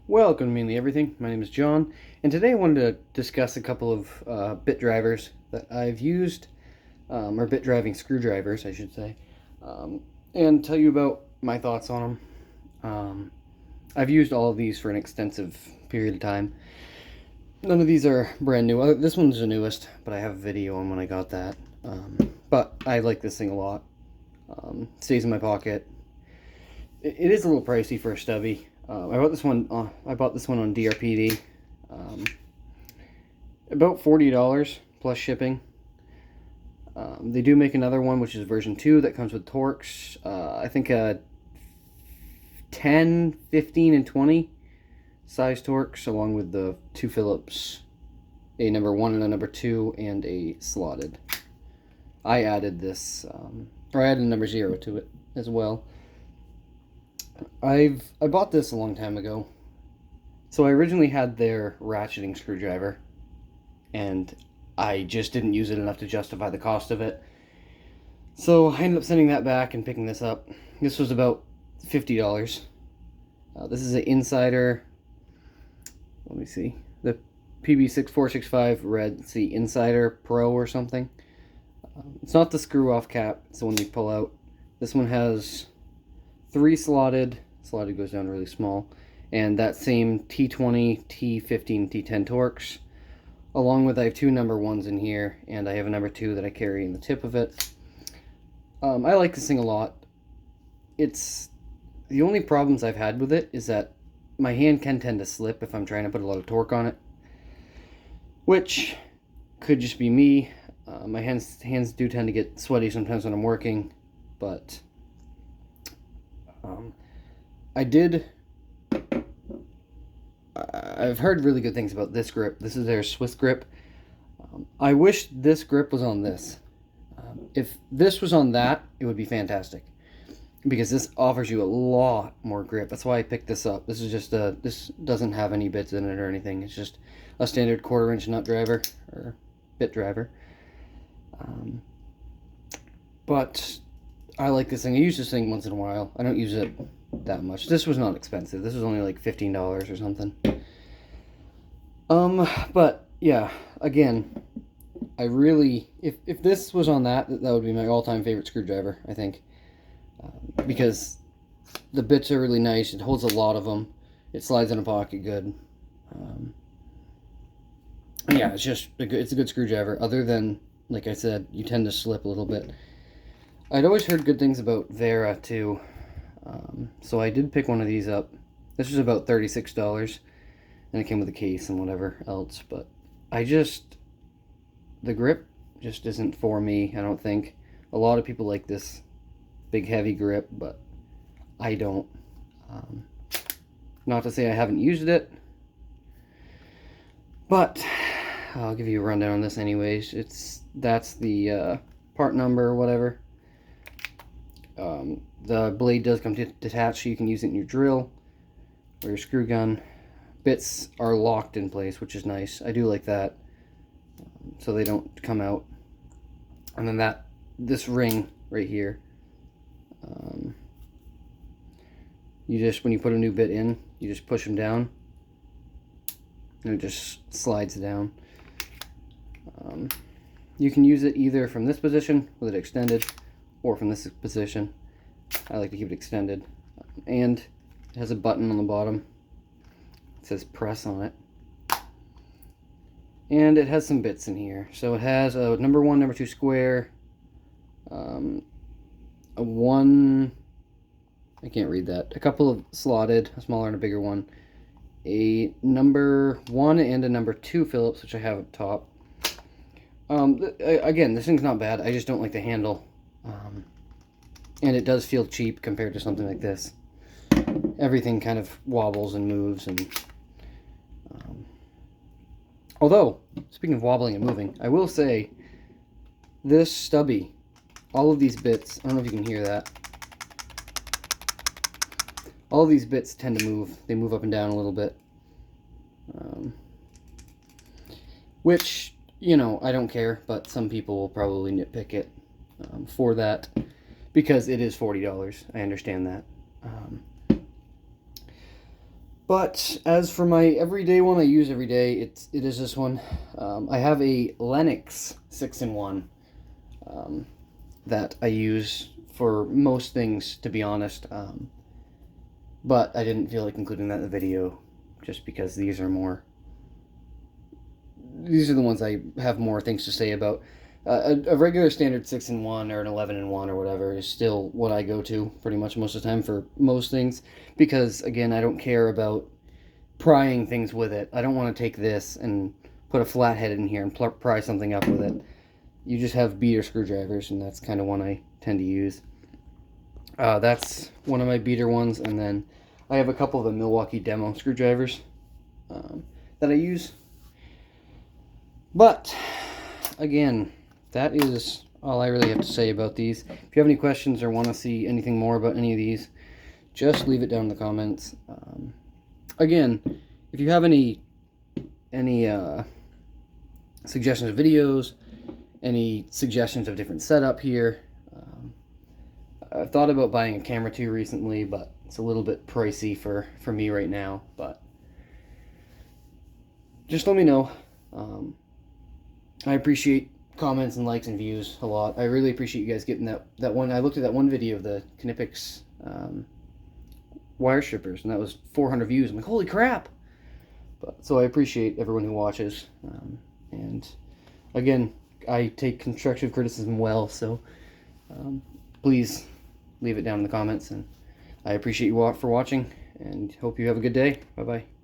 Welcome to Mainly Everything. My name is John, and today I wanted to discuss a couple of bit drivers that I've used, or bit driving screwdrivers, I should say, and tell you about my thoughts on them. I've used all of these for an extensive period of time. None of these are brand new. This one's the newest, but I have a video on when I got that. But I like this thing a lot. Stays in my pocket. It is a little pricey for a stubby. I bought this one. I bought this one on DRPD. About $40 plus shipping. They do make another one, which is version 2, that comes with Torx. I think 10, 15, and 20 size Torx, along with the 2 Phillips, a number 1 and a number 2, and a slotted. I added this, or I added a number 0 to it as well. I bought this a long time ago. So I originally had their ratcheting screwdriver, and I just didn't use it enough to justify the cost of it. So I ended up sending that back and picking this up. This was about $50. This is an Insider. Let me see. The PB6465 Red. It's the Insider Pro or something. It's not the screw off cap. It's the one you pull out. This one has 3 slotted goes down really small, and that same T20, T15, T10 Torx, along with I have 2 number 1s in here, and I have a number 2 that I carry in the tip of it. I like this thing a lot. It's the only problems I've had with it is that my hand can tend to slip if I'm trying to put a lot of torque on it, which could just be me. My hands do tend to get sweaty sometimes when I'm working, but I've heard really good things about this grip. This is their Swiss grip. I wish this grip was on this. If this was on that, it would be fantastic, because this offers you a lot more grip. That's why I picked this up. This is just this doesn't have any bits in it or anything. It's just a standard 1/4 inch nut driver or bit driver. But I like this thing. I use this thing once in a while. I don't use it that much. This was not expensive. This was only like $15 or something. But yeah, again, I really, if this was on that would be my all-time favorite screwdriver, I think. Because the bits are really nice. It holds a lot of them. It slides in a pocket good. Yeah, it's a good screwdriver. Other than, like I said, you tend to slip a little bit. I'd always heard good things about Wera too, so I did pick one of these up. This was about $36, and it came with a case and whatever else, but the grip just isn't for me, I don't think. A lot of people like this big heavy grip, but I don't. Not to say I haven't used it, but I'll give you a rundown on this anyways. That's the part number or whatever. The blade does come detached, so you can use it in your drill or your screw gun. Bits are locked in place, which is nice. I do like that, so they don't come out. And then this ring right here, when you put a new bit in, you just push them down, and it just slides down. You can use it either from this position with it extended, or from this position. I like to keep it extended. And it has a button on the bottom. It says press on it. And it has some bits in here. So it has a number 1, number 2 square, a 1, I can't read that, a couple of slotted, a smaller and a bigger one, a number 1 and a number 2 Phillips, which I have up top. Again, this thing's not bad. I just don't like the handle. And it does feel cheap compared to something like this. Everything kind of wobbles and moves, and although, speaking of wobbling and moving, I will say this stubby, all of these bits, I don't know if you can hear that, all of these bits tend to move. They move up and down a little bit, which, you know, I don't care, but some people will probably nitpick it for that, because it is $40. I understand that. But as for my everyday one I use every day, it is this one. I have a Lennox 6-in-1 that I use for most things, to be honest. But I didn't feel like including that in the video just because these are the ones I have more things to say about. A regular standard 6-in-1 or an 11-in-1 or whatever is still what I go to pretty much most of the time for most things, because again, I don't care about prying things with it. I don't want to take this and put a flathead in here and pry something up with it. You just have beater screwdrivers, and that's kind of one I tend to use. That's one of my beater ones, and then I have a couple of the Milwaukee demo screwdrivers that I use. But again, that is all I really have to say about these. If you have any questions or want to see anything more about any of these, just leave it down in the comments. Again, if you have any suggestions of videos, any suggestions of different setup here, I've thought about buying a camera too recently, but it's a little bit pricey for me right now. But just let me know. I appreciate comments and likes and views a lot. I really appreciate you guys getting that one. I looked at that one video of the Knipex wire strippers, and that was 400 views. I'm like, holy crap! But so I appreciate everyone who watches. And again, I take constructive criticism well, so please leave it down in the comments. And I appreciate you for watching, and hope you have a good day. Bye bye.